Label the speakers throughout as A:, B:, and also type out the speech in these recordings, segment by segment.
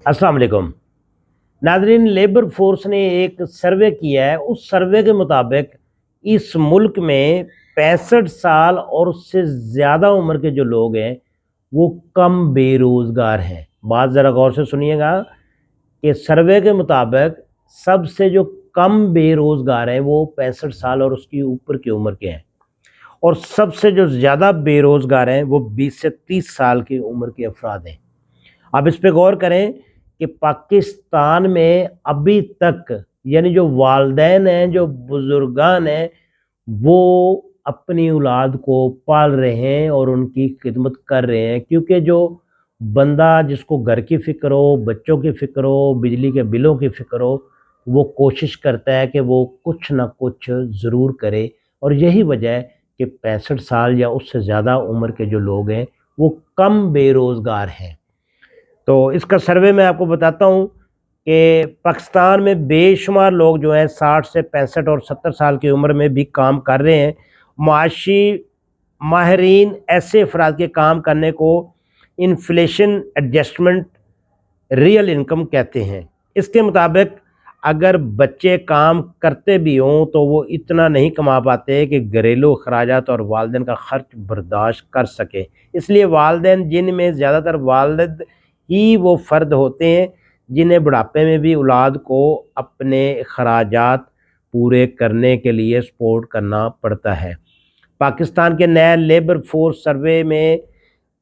A: अस्सलाम वालेकुम नाजरीन। लेबर फोर्स ने एक सर्वे किया है। उस सर्वे के मुताबिक इस मुल्क में 65 साल और उससे ज़्यादा उम्र के जो लोग हैं वो कम बेरोज़गार हैं। बात ज़रा गौर से सुनिएगा कि सर्वे के मुताबिक सबसे जो कम बेरोज़गार हैं वो 65 साल और उसकी ऊपर की उम्र के हैं, और सबसे जो ज़्यादा बेरोज़गार हैं वो 20 से 30 साल की उम्र के अफराद हैं। आप इस पे गौर करें कि पाकिस्तान में अभी तक यानी जो वालदैन हैं, जो बुजुर्गान हैं, वो अपनी औलाद को पाल रहे हैं और उनकी खिदमत कर रहे हैं, क्योंकि जो बंदा जिसको घर की फ़िक्र हो, बच्चों की फ़िक्र हो, बिजली के बिलों की फ़िक्र हो, वो कोशिश करता है कि वो कुछ ना कुछ ज़रूर करे। और यही वजह है कि 65 साल या उससे ज़्यादा उम्र के जो लोग हैं वो कम बेरोज़गार हैं। तो इसका सर्वे मैं आपको बताता हूँ कि पाकिस्तान में बेशुमार लोग जो हैं 60 से 65 और 70 साल की उम्र में भी काम कर रहे हैं। मुआशी माहिरीन ऐसे अफराद के काम करने को इन्फ्लेशन एडजस्टमेंट रियल इनकम कहते हैं। इसके मुताबिक अगर बच्चे काम करते भी हों तो वो इतना नहीं कमा पाते कि घरेलू अखराजात और वालदेन का खर्च बर्दाश्त कर सके। इसलिए वालदेन, जिनमें ज़्यादातर वालिद ही वो फ़र्द होते हैं जिन्हें बुढ़ापे में भी औलाद को अपने अखराजात पूरे करने के लिए सपोर्ट करना पड़ता है। पाकिस्तान के नए लेबर फोर्स सर्वे में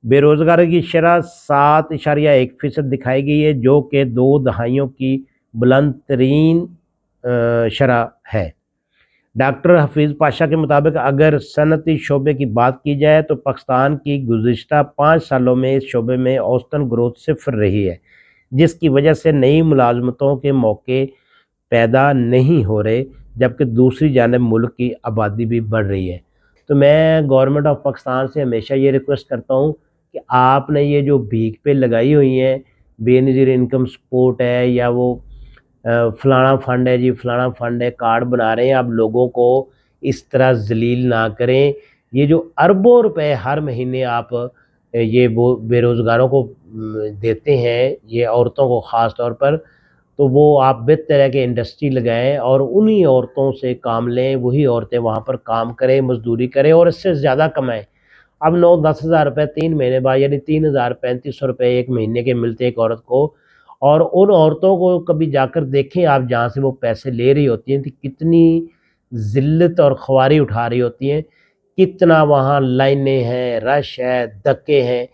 A: बेरोज़गारी की शरह 7.1% दिखाई गई है, जो कि 2 दहाइयों की बुलंद तरीन शरह है। डॉक्टर हफीज़ पाशा के मुताबिक अगर सनती शोबे की बात की जाए तो पाकिस्तान की गुज़िश्ता 5 सालों में इस शोबे में औसतन ग्रोथ सिफ़र रही है, जिसकी वजह से नई मुलाजमतों के मौके पैदा नहीं हो रहे, जबकि दूसरी जानिब मुल्क की आबादी भी बढ़ रही है। तो मैं गवर्नमेंट ऑफ पाकिस्तान से हमेशा ये रिक्वेस्ट करता हूँ कि आपने ये जो भीख पे लगाई हुई हैं, बेनज़ीर इनकम सपोर्ट है या वो फलाना फ़ंड है जी, फलाना फ़ंड है, कार्ड बना रहे हैं, आप लोगों को इस तरह ज़लील ना करें। ये जो अरबों रुपए हर महीने आप ये वो बेरोज़गारों को देते हैं, ये औरतों को ख़ास तौर पर, तो वो आप बेहतर है कि इंडस्ट्री लगाएँ और उन्हीं औरतों से काम लें, वही औरतें वहाँ पर काम करें, मज़दूरी करें और इससे ज़्यादा कमाएँ। अब 9-10 हज़ार रुपये 3 महीने बाद यानी 3,000 3500 रुपये 1 महीने के मिलते हैं एक औरत को। और उन औरतों को कभी जाकर देखें आप जहाँ से वो पैसे ले रही होती हैं, तो कितनी ज़िल्लत और ख़ुवारी उठा रही होती हैं, कितना वहाँ लाइनें हैं, रश है, धक्के हैं।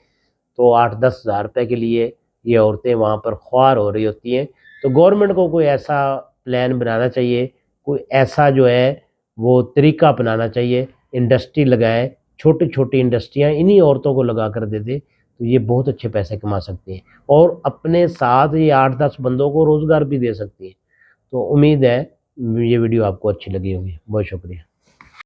A: तो 8-10 हज़ार रुपये के लिए ये औरतें वहाँ पर ख्वार हो रही होती हैं। तो गवर्नमेंट को कोई ऐसा प्लान बनाना चाहिए, कोई ऐसा जो है वो तरीका अपनाना चाहिए, इंडस्ट्री लगाएँ, छोटी-छोटी इंडस्ट्रियाँ इन्हीं औरतों को लगा कर दे दें, तो ये बहुत अच्छे पैसे कमा सकती हैं और अपने साथ ये 8-10 बंदों को रोज़गार भी दे सकती हैं। तो उम्मीद है ये वीडियो आपको अच्छी लगी होगी। बहुत शुक्रिया।